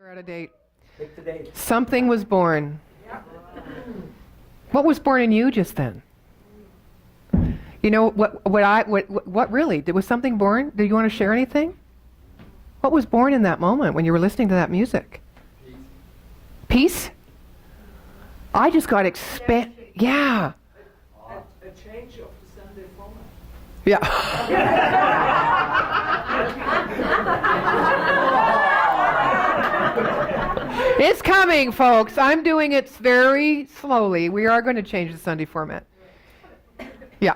You're out of date. Pick the date. Something was born. What was born in you just then? You know what really? Was something born? Did you want to share anything? What was born in that moment when you were listening to that music? Peace? I just got yeah. A change of the Sunday format. Yeah. It's coming, folks. I'm doing it very slowly. We are going to change the Sunday format. Yeah.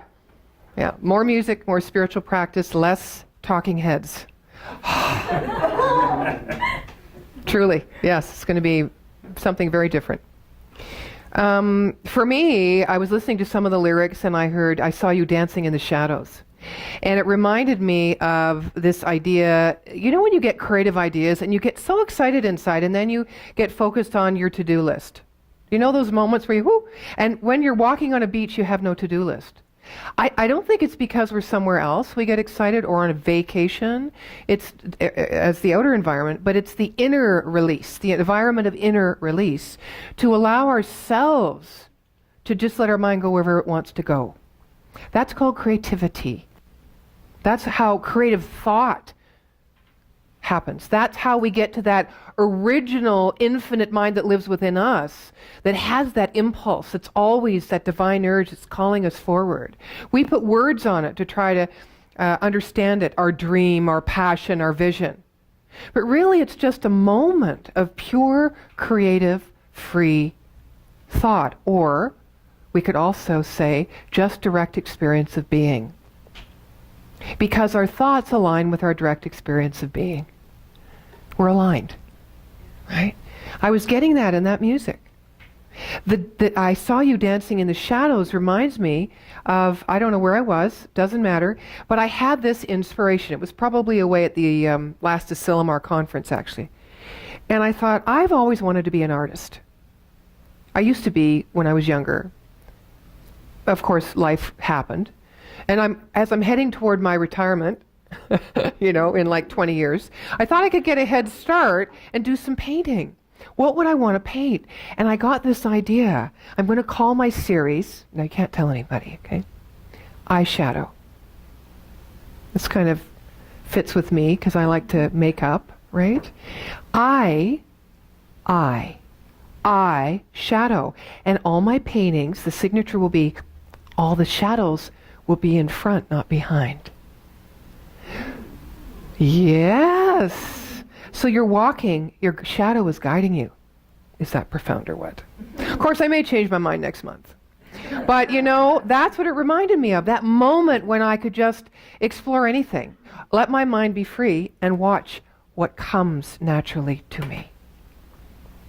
Yeah. More music, more spiritual practice, less talking heads. Truly. Yes, it's going to be something very different. For me, I was listening to some of the lyrics and I saw you dancing in the shadows. And it reminded me of this idea, you know when you get creative ideas and you get so excited inside and then you get focused on your to-do list. You know those moments where and when you're walking on a beach, you have no to-do list. I don't think it's because we're somewhere else we get excited or on a vacation. It's as the outer environment, but it's the inner release, the environment of inner release, to allow ourselves to just let our mind go wherever it wants to go. That's called creativity. That's how creative thought happens. That's how we get to that original infinite mind that lives within us, that has that impulse. It's always that divine urge that's calling us forward. We put words on it to try to understand it, our dream, our passion, our vision. But really it's just a moment of pure, creative, free thought. Or we could also say just direct experience of being. Because our thoughts align with our direct experience of being. We're aligned, right? I was getting that in that music. I saw you dancing in the shadows reminds me of, I don't know where I was, doesn't matter, but I had this inspiration. It was probably away at the last Asilomar conference, actually. And I thought, I've always wanted to be an artist. I used to be when I was younger. Of course, life happened. And as I'm heading toward my retirement, in like 20 years, I thought I could get a head start and do some painting. What would I want to paint? And I got this idea. I'm going to call my series, and I can't tell anybody, okay? Eyeshadow. This kind of fits with me because I like to make up, right? Shadow. And all my paintings, the signature will be, all the shadows will be in front, not behind. Yes. So you're walking, your shadow is guiding you. Is that profound or what? Of course, I may change my mind next month. But that's what it reminded me of. That moment when I could just explore anything. Let my mind be free and watch what comes naturally to me.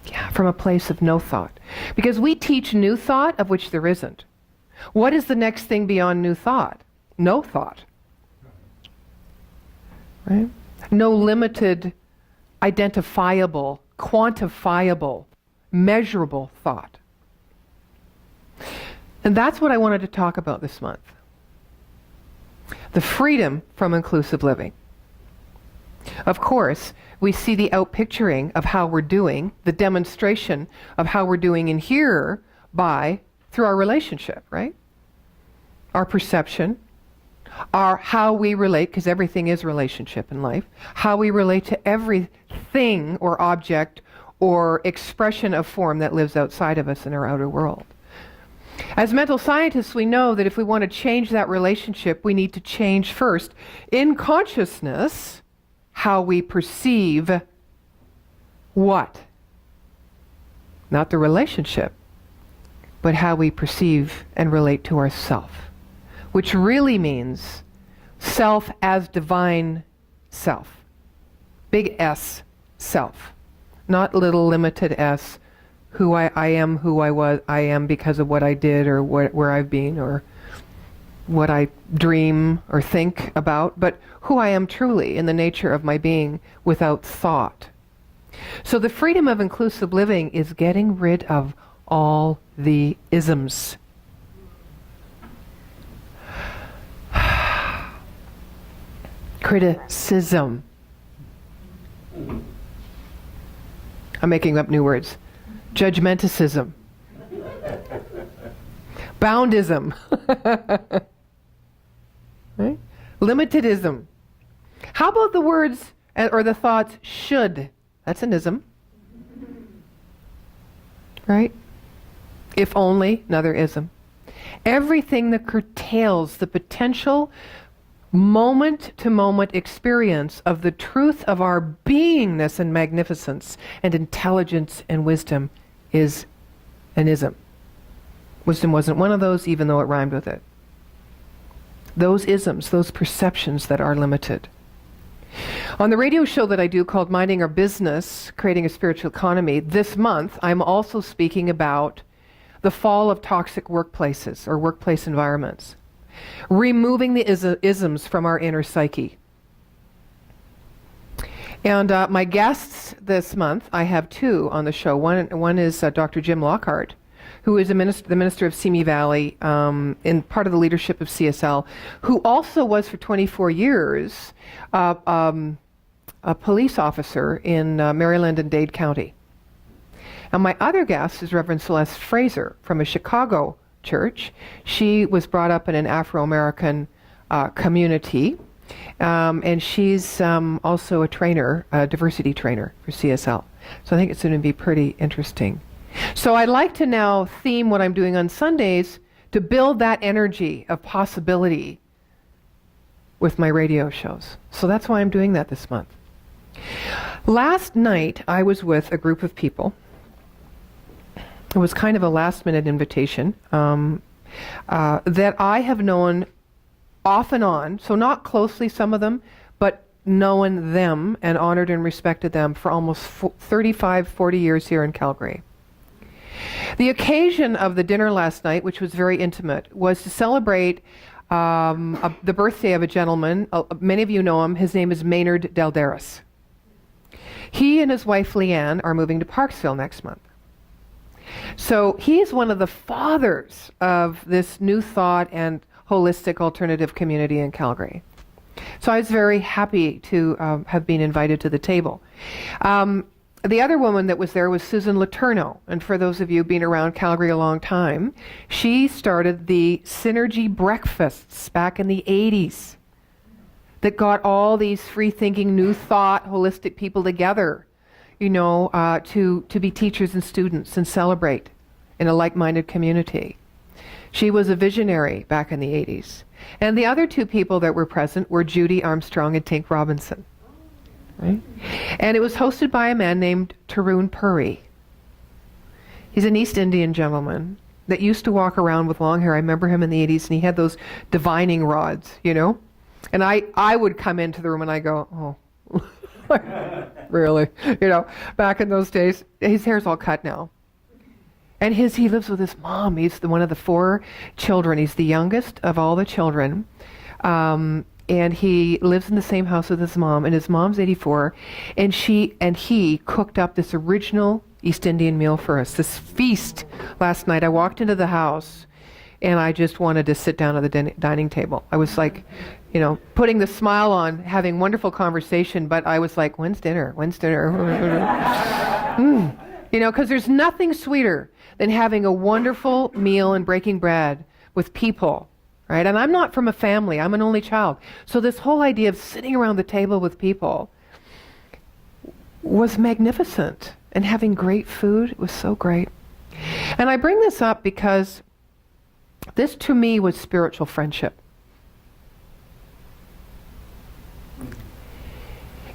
Yeah, from a place of no thought. Because we teach new thought of which there isn't. What is the next thing beyond new thought? No thought. Right? No limited, identifiable, quantifiable, measurable thought. And that's what I wanted to talk about this month. The freedom from inclusive living. Of course, we see the outpicturing of how we're doing, the demonstration of how we're doing in here through our relationship, right? Our perception, how we relate, because everything is relationship in life, how we relate to everything or object or expression of form that lives outside of us in our outer world. As mental scientists, we know that if we want to change that relationship, we need to change first, in consciousness, how we perceive what? Not the relationship, but how we perceive and relate to ourself, which really means self as divine self. Big S, self. Not little limited s, who I am, who I am because of what I did or where I've been or what I dream or think about, but who I am truly in the nature of my being without thought. So the freedom of inclusive living is getting rid of all the isms. Criticism. I'm making up new words. Judgmenticism. Boundism. Right? Limitedism. How about the words or the thoughts should? That's an ism. Right? If only, another ism. Everything that curtails the potential moment-to-moment experience of the truth of our beingness and magnificence and intelligence and wisdom is an ism. Wisdom wasn't one of those, even though it rhymed with it. Those isms, those perceptions that are limited. On the radio show that I do called Minding Our Business, Creating a Spiritual Economy, this month I'm also speaking about the fall of toxic workplaces or workplace environments. Removing the isms from our inner psyche. And my guests this month, I have two on the show. One is Dr. Jim Lockhart, who is the minister of Simi Valley, in part of the leadership of CSL, who also was for 24 years a police officer in Maryland and Dade County. And my other guest is Reverend Celeste Fraser from a Chicago church. She was brought up in an Afro-American community, and she's also a trainer, a diversity trainer for CSL. So I think it's going to be pretty interesting. So I'd like to now theme what I'm doing on Sundays to build that energy of possibility with my radio shows. So that's why I'm doing that this month. Last night I was with a group of people. It was kind of a last-minute invitation that I have known off and on, so not closely some of them, but known them and honored and respected them for almost 35, 40 years here in Calgary. The occasion of the dinner last night, which was very intimate, was to celebrate the birthday of a gentleman. Many of you know him. His name is Maynard Delderis. He and his wife Leanne are moving to Parksville next month. So he is one of the fathers of this new thought and holistic alternative community in Calgary. So I was very happy to have been invited to the table. The other woman that was there was Susan Letourneau. And for those of you being around Calgary a long time, she started the Synergy Breakfasts back in the 80s that got all these free-thinking, new thought, holistic people together, you know, to be teachers and students and celebrate in a like-minded community. She was a visionary back in the 80s. And the other two people that were present were Judy Armstrong and Tink Robinson. Right? And it was hosted by a man named Tarun Puri. He's an East Indian gentleman that used to walk around with long hair. I remember him in the 80s, and he had those divining rods, you know? And I would come into the room and I go, oh, really? You know, back in those days, his hair's all cut now. And he lives with his mom. He's one of the 4 children. He's the youngest of all the children. And he lives in the same house with his mom, and his mom's 84, and he cooked up this original East Indian meal for us, this feast last night. I walked into the house, and I just wanted to sit down at the dining table. I was like, you know, putting the smile on, having wonderful conversation, but I was like, when's dinner? When's dinner? You know, because there's nothing sweeter than having a wonderful meal and breaking bread with people. Right? And I'm not from a family. I'm an only child. So this whole idea of sitting around the table with people was magnificent. And having great food was so great. And I bring this up because this to me was spiritual friendship.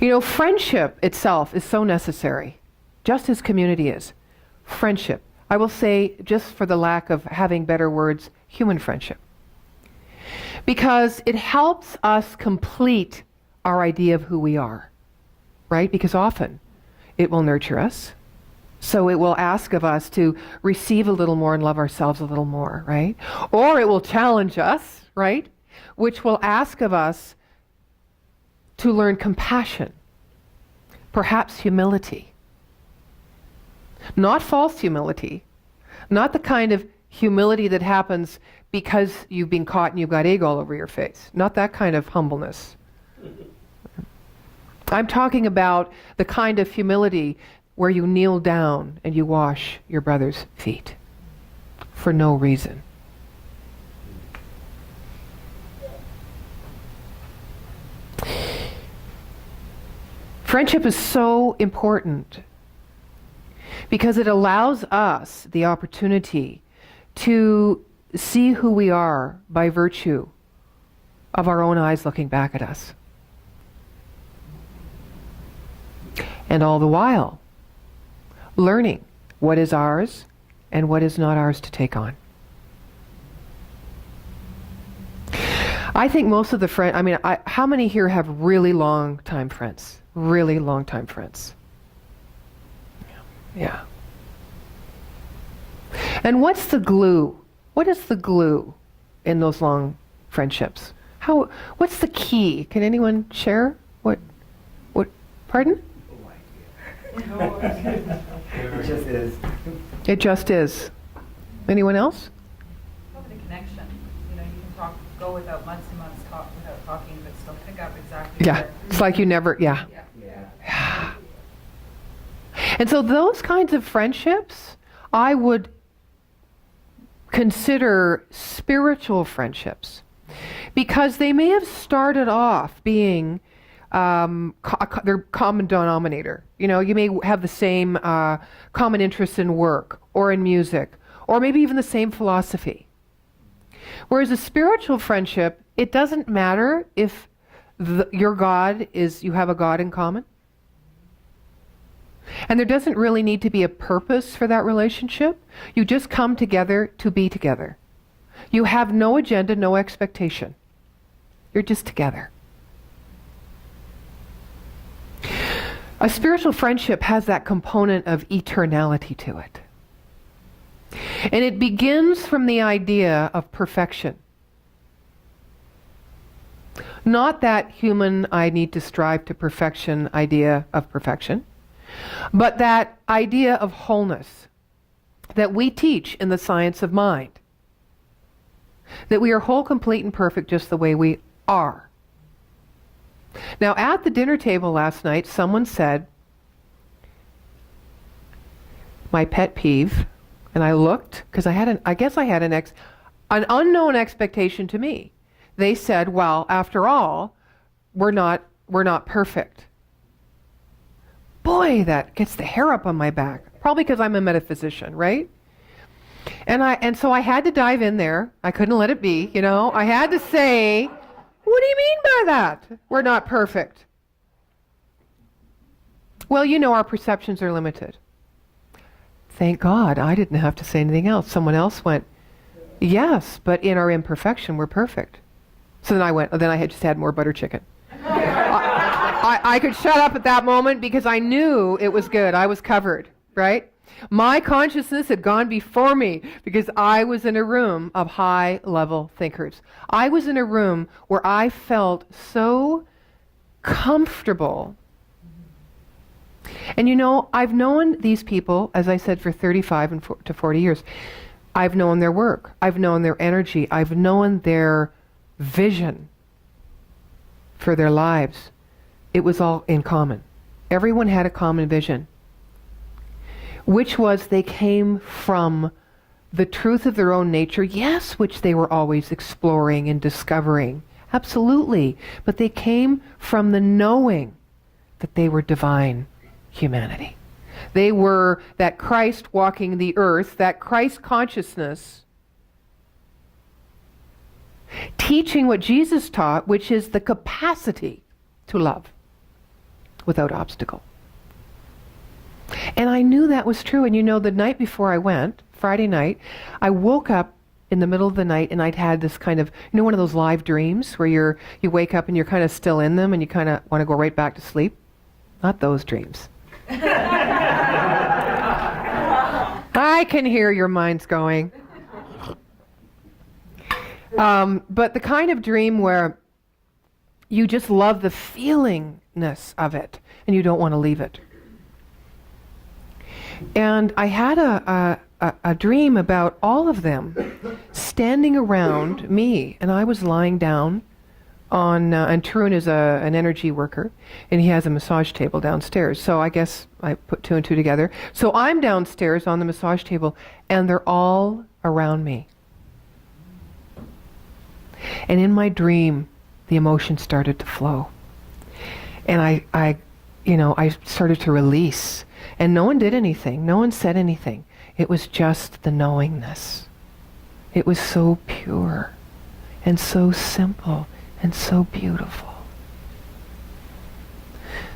You know, friendship itself is so necessary, just as community is. Friendship. I will say, just for the lack of having better words, human friendship. Because it helps us complete our idea of who we are, right? Because often it will nurture us. So it will ask of us to receive a little more and love ourselves a little more, right? Or it will challenge us, right? Which will ask of us to learn compassion, perhaps humility. Not false humility, not the kind of humility that happens because you've been caught and you've got egg all over your face. Not that kind of humbleness. I'm talking about the kind of humility where you kneel down and you wash your brother's feet for no reason. Friendship is so important because it allows us the opportunity to see who we are by virtue of our own eyes looking back at us. And all the while, learning what is ours and what is not ours to take on. I think most of the friends, how many here have really long time friends? Really long time friends? Yeah. And what's the glue? What is the glue in those long friendships? What's the key? Can anyone share? What, pardon? It just is. It just is. Anyone else? Probably the connection. You know, you can go without months and months without talking, but still pick up exactly. Yeah. It's like you never, yeah. Yeah. And so those kinds of friendships, I would consider spiritual friendships, because they may have started off being their common denominator. You know, you may have the same common interests in work or in music, or maybe even the same philosophy. Whereas a spiritual friendship, it doesn't matter if your God is, you have a God in common. And there doesn't really need to be a purpose for that relationship. You just come together to be together. You have no agenda, no expectation. You're just together. A spiritual friendship has that component of eternality to it. And it begins from the idea of perfection. Not that human, I need to strive to perfection idea of perfection, but that idea of wholeness that we teach in the science of mind. That we are whole, complete, and perfect just the way we are. Now, at the dinner table last night, someone said, my pet peeve, and I looked, because I guess I had an unknown expectation to me. They said, well, after all, we're not perfect. Boy, that gets the hair up on my back. Probably because I'm a metaphysician, right? And so I had to dive in there. I couldn't let it be, you know. I had to say, what do you mean by that? We're not perfect. Well, you know, our perceptions are limited. Thank God I didn't have to say anything else. Someone else went, yes, but in our imperfection, we're perfect. So then I had just had more butter chicken. I could shut up at that moment because I knew it was good. I was covered, right? My consciousness had gone before me because I was in a room of high-level thinkers. I was in a room where I felt so comfortable. And you know, I've known these people, as I said, for 35 to 40 years. I've known their work. I've known their energy. I've known their vision for their lives. It was all in common. Everyone had a common vision, which was they came from the truth of their own nature, yes, which they were always exploring and discovering, absolutely, but they came from the knowing that they were divine humanity. They were that Christ walking the earth, that Christ consciousness, teaching what Jesus taught, which is the capacity to love without obstacle. And I knew that was true. And you know, the night before I went, Friday night, I woke up in the middle of the night and I'd had this kind of, you know, one of those live dreams where you wake up and you're kind of still in them and you kind of want to go right back to sleep. Not those dreams. I can hear your minds going. But the kind of dream where you just love the feelingness of it and you don't want to leave it. And I had a dream about all of them standing around me, and I was lying down and Tarun is an energy worker, and he has a massage table downstairs. So I guess I put two and two together. So I'm downstairs on the massage table, and they're all around me. And in my dream, the emotion started to flow. And I started to release. And no one did anything. No one said anything. It was just the knowingness. It was so pure and so simple and so beautiful.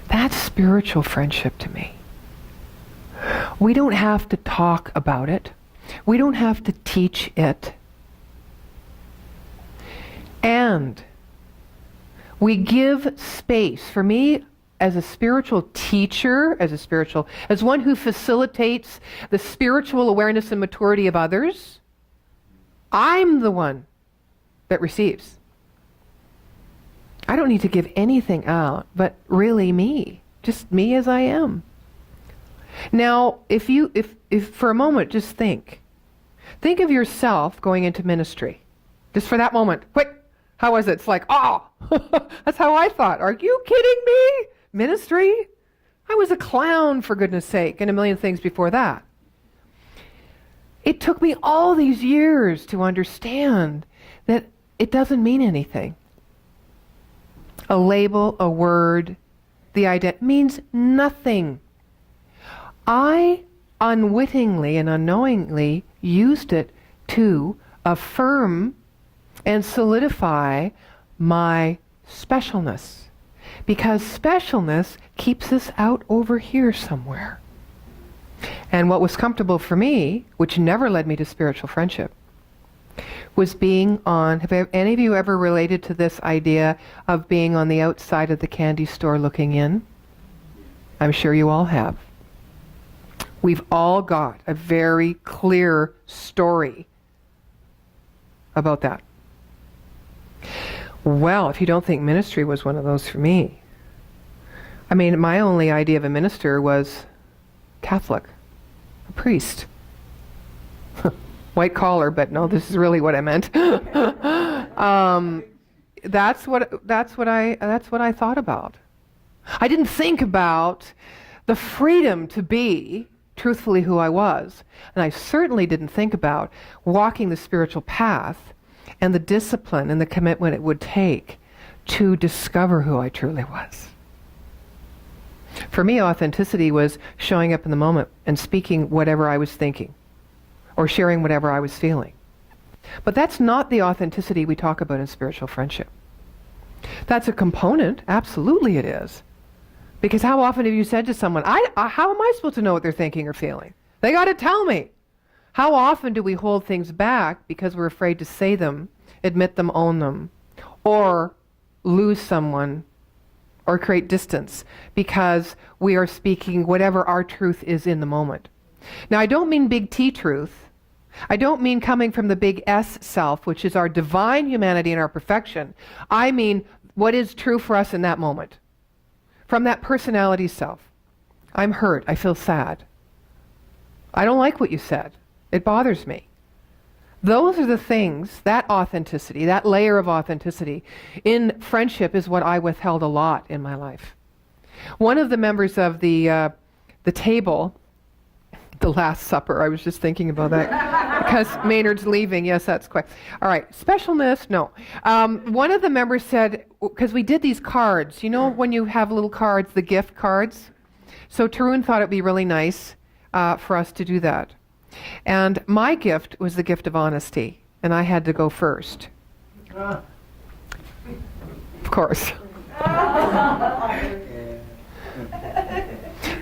That's spiritual friendship to me. We don't have to talk about it. We don't have to teach it. And we give space. For me, as a spiritual teacher, as one who facilitates the spiritual awareness and maturity of others, I'm the one that receives. I don't need to give anything out, but really me, just me as I am. Now, if for a moment, just think of yourself going into ministry, just for that moment. Quick, how was it? It's like, that's how I thought. Are you kidding me? Ministry? I was a clown, for goodness sake, and a million things before that. It took me all these years to understand that it doesn't mean anything. A label, a word, the idea means nothing. I unwittingly and unknowingly used it to affirm and solidify my specialness. Because specialness keeps us out over here somewhere. And what was comfortable for me, which never led me to spiritual friendship, was being on, have any of you ever related to this idea of being on the outside of the candy store looking in? I'm sure you all have. We've all got a very clear story about that. Well, if you don't think ministry was one of those for me, I mean, my only idea of a minister was Catholic, a priest. White collar, but no, this is really what I meant. That's what I thought about. I didn't think about the freedom to be truthfully who I was, and I certainly didn't think about walking the spiritual path and the discipline and the commitment it would take to discover who I truly was. For me, authenticity was showing up in the moment and speaking whatever I was thinking or sharing whatever I was feeling. But that's not the authenticity we talk about in spiritual friendship. That's a component, absolutely it is. Because how often have you said to someone, how am I supposed to know what they're thinking or feeling? They got to tell me. How often do we hold things back because we're afraid to say them, admit them, own them, or lose someone, or create distance because we are speaking whatever our truth is in the moment? Now, I don't mean big T truth. I don't mean coming from the big S self, which is our divine humanity and our perfection. I mean what is true for us in that moment. From that personality self. I'm hurt. I feel sad. I don't like what you said. It bothers me. Those are the things, that authenticity, that layer of authenticity in friendship is what I withheld a lot in my life. One of the members of the table, the Last Supper, I was just thinking about that because Maynard's leaving. Yes, that's quick. All right, specialness, no. One of the members said, because we did these cards, you know when you have little cards, the gift cards? So Tarun thought it'd be really nice for us to do that. And my gift was the gift of honesty, and I had to go first. Of course.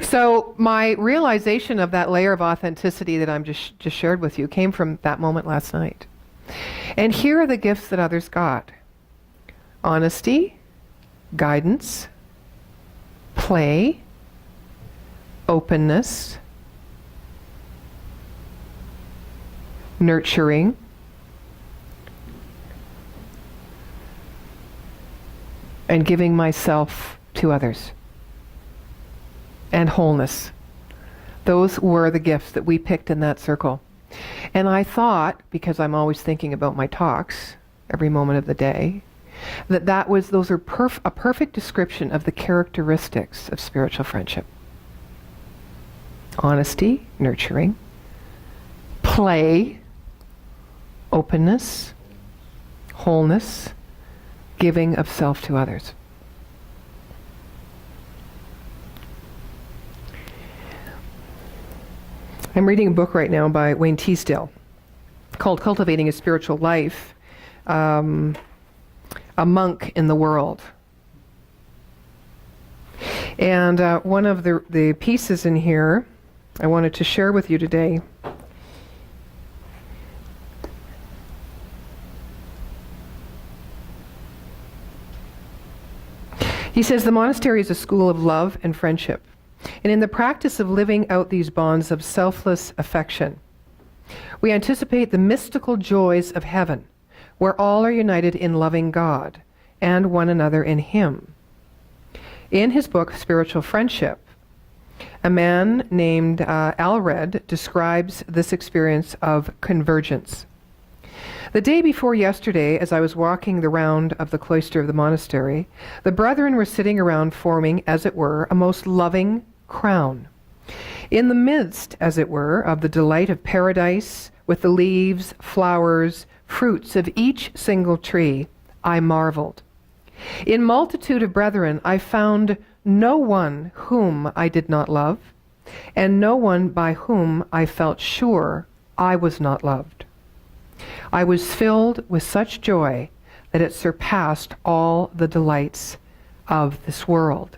So my realization of that layer of authenticity that I'm just shared with you came from that moment last night. And here are the gifts that others got. Honesty, guidance, play, openness, nurturing, and giving myself to others, and wholeness. Those were the gifts that we picked in that circle. And I thought, because I'm always thinking about my talks every moment of the day, Those are a perfect description of the characteristics of spiritual friendship. Honesty, nurturing, play, openness, wholeness, giving of self to others. I'm reading a book right now by Wayne Teasdale called Cultivating a Spiritual Life, A Monk in the World. And one of the pieces in here I wanted to share with you today. He says the monastery is a school of love and friendship, and in the practice of living out these bonds of selfless affection, we anticipate the mystical joys of heaven, where all are united in loving God and one another in Him. In his book, Spiritual Friendship, a man named Alred describes this experience of convergence. The day before yesterday, as I was walking the round of the cloister of the monastery, the brethren were sitting around forming, as it were, a most loving crown. In the midst, as it were, of the delight of paradise, with the leaves, flowers, fruits of each single tree, I marveled. In multitude of brethren, I found no one whom I did not love, and no one by whom I felt sure I was not loved. I was filled with such joy that it surpassed all the delights of this world.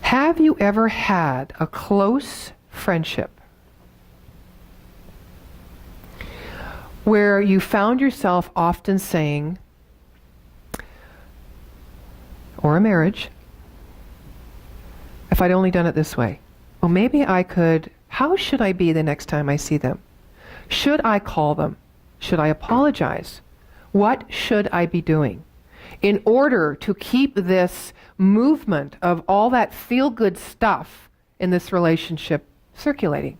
Have you ever had a close friendship where you found yourself often saying, or a marriage, if I'd only done it this way, well, maybe I could, how should I be the next time I see them? Should I call them? Should I apologize? What should I be doing in order to keep this movement of all that feel-good stuff in this relationship circulating?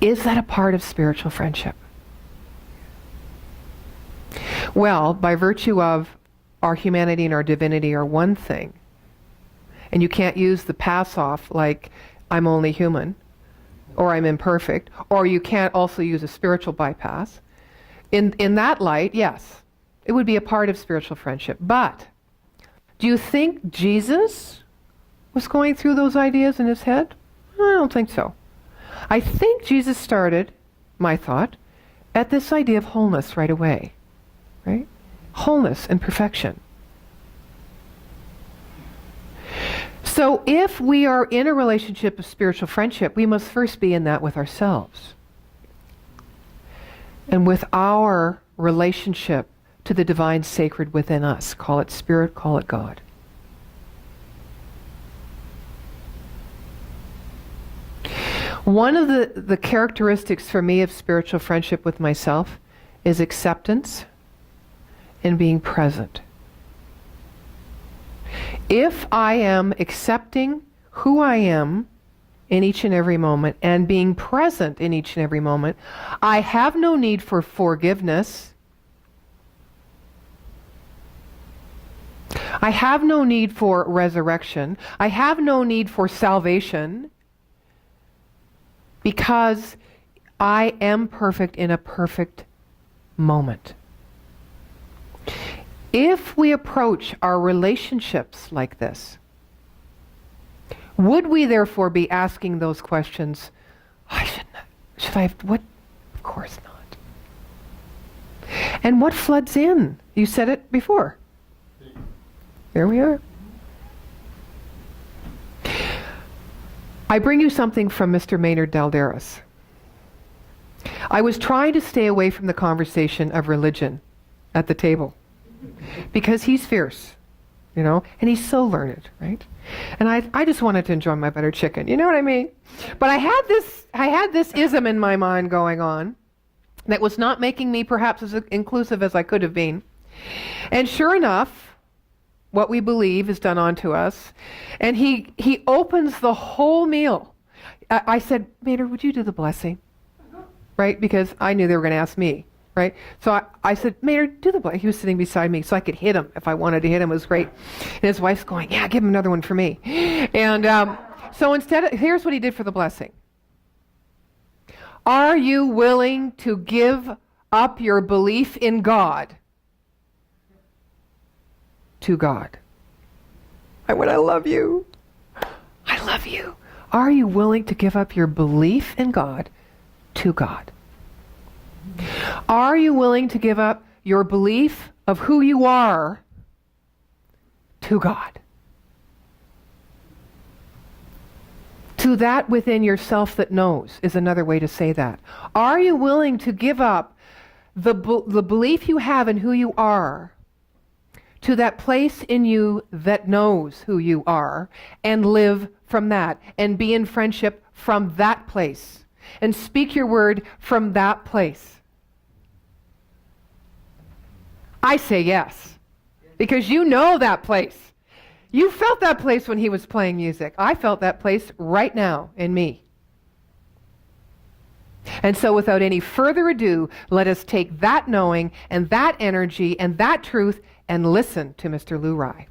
Is that a part of spiritual friendship? Well, by virtue of our humanity and our divinity are one thing, and you can't use the pass-off like I'm only human, or I'm imperfect, or you can't also use a spiritual bypass. In that light, yes, it would be a part of spiritual friendship. But do you think Jesus was going through those ideas in his head? I don't think so. I think Jesus started, my thought, at this idea of wholeness right away, right? Wholeness and perfection. So if we are in a relationship of spiritual friendship, we must first be in that with ourselves. And with our relationship to the divine sacred within us. Call it spirit, call it God. One of the characteristics for me of spiritual friendship with myself is acceptance and being present. If I am accepting who I am in each and every moment and being present in each and every moment, I have no need for forgiveness. I have no need for resurrection. I have no need for salvation, because I am perfect in a perfect moment. If we approach our relationships like this, would we therefore be asking those questions, should I have, what? Of course not. And what floods in? You said it before. There we are. I bring you something from Mr. Maynard Dalderis. I was trying to stay away from the conversation of religion at the table because he's fierce, you know, and he's so learned, right? And I just wanted to enjoy my butter chicken, you know what I mean? But I had this ism in my mind going on that was not making me perhaps as inclusive as I could have been. And sure enough, what we believe is done onto us. And he opens the whole meal. I said, Maynard, would you do the blessing? right? Because I knew they were going to ask me, right? So I said, Maynard, do the blessing. He was sitting beside me, so I could hit him if I wanted to hit him. It was great. And his wife's going, yeah, give him another one for me. And so here's what he did for the blessing. Are you willing to give up your belief in God to God? I went, I love you. I love you. Are you willing to give up your belief in God to God? Are you willing to give up your belief of who you are to God? To that within yourself that knows is another way to say that. Are you willing to give up the belief you have in who you are to that place in you that knows who you are and live from that and be in friendship from that place and speak your word from that place? I say yes, because you know that place. You felt that place when he was playing music. I felt that place right now in me. And so without any further ado, let us take that knowing and that energy and that truth and listen to Mr. Lou Rai.